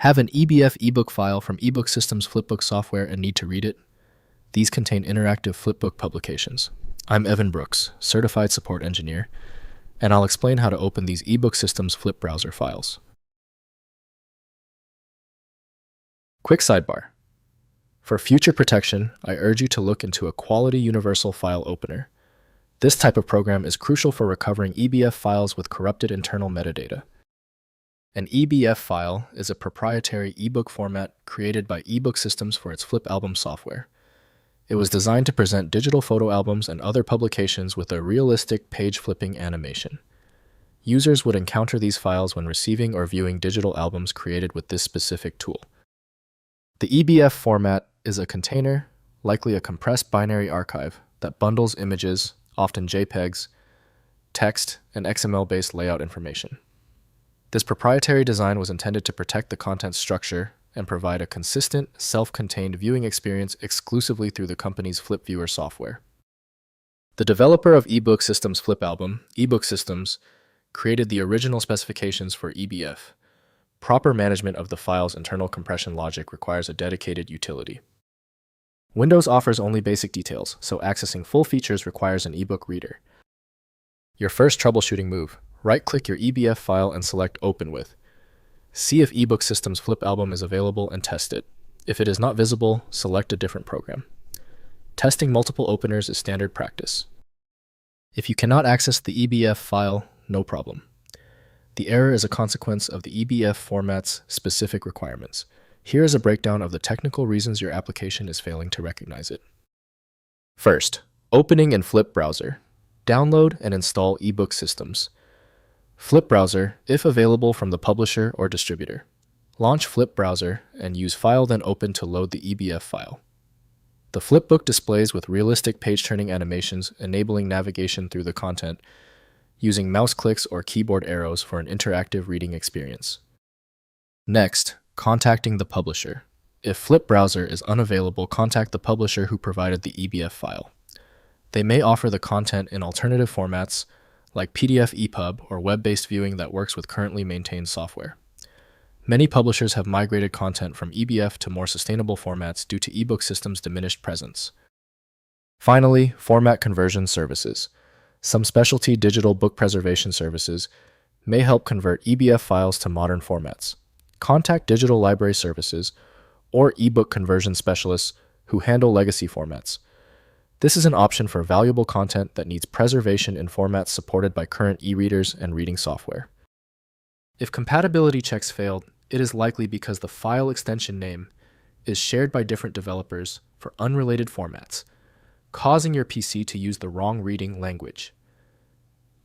Have an EBF ebook file from eBook Systems Flipbook software and need to read it? These contain interactive flipbook publications. I'm Evan Brooks, Certified Support Engineer, and I'll explain how to open these eBook Systems Flip browser files. Quick sidebar. For future protection, I urge you to look into a quality universal file opener. This type of program is crucial for recovering EBF files with corrupted internal metadata. An EBF file is a proprietary ebook format created by eBook Systems for its FlipAlbum software. It was designed to present digital photo albums and other publications with a realistic page-flipping animation. Users would encounter these files when receiving or viewing digital albums created with this specific tool. The EBF format is a container, likely a compressed binary archive, that bundles images, often JPEGs, text, and XML-based layout information. This proprietary design was intended to protect the content structure and provide a consistent, self-contained viewing experience exclusively through the company's FlipViewer software. The developer of eBook Systems FlipAlbum, eBook Systems, created the original specifications for EBF. Proper management of the file's internal compression logic requires a dedicated utility. Windows offers only basic details, so accessing full features requires an eBook reader. Your first troubleshooting move: right-click your EBF file and select Open With. See if eBook Systems FlipAlbum is available and test it. If it is not visible, select a different program. Testing multiple openers is standard practice. If you cannot access the EBF file, no problem. The error is a consequence of the EBF format's specific requirements. Here is a breakdown of the technical reasons your application is failing to recognize it. First, opening in Flip browser. Download and install eBook Systems. Flip browser, if available from the publisher or distributor. Launch Flip browser and use File then Open to load the EBF file. The Flipbook displays with realistic page-turning animations enabling navigation through the content using mouse clicks or keyboard arrows for an interactive reading experience. Next, contacting the publisher. If Flip browser is unavailable, contact the publisher who provided the EBF file. They may offer the content in alternative formats like PDF EPUB or web-based viewing that works with currently maintained software. Many publishers have migrated content from EBF to more sustainable formats due to eBook Systems' diminished presence. Finally, format conversion services. Some specialty digital book preservation services may help convert EBF files to modern formats. Contact Digital Library Services or ebook conversion specialists who handle legacy formats. This is an option for valuable content that needs preservation in formats supported by current e-readers and reading software. If compatibility checks failed, it is likely because the file extension name is shared by different developers for unrelated formats, causing your PC to use the wrong reading language.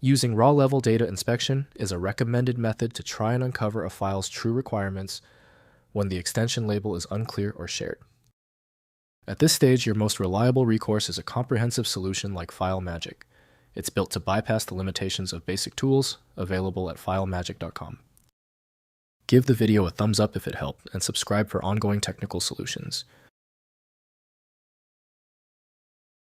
Using raw-level data inspection is a recommended method to try and uncover a file's true requirements when the extension label is unclear or shared. At this stage, your most reliable recourse is a comprehensive solution like FileMagick. It's built to bypass the limitations of basic tools, available at filemagick.com. Give the video a thumbs up if it helped, and subscribe for ongoing technical solutions.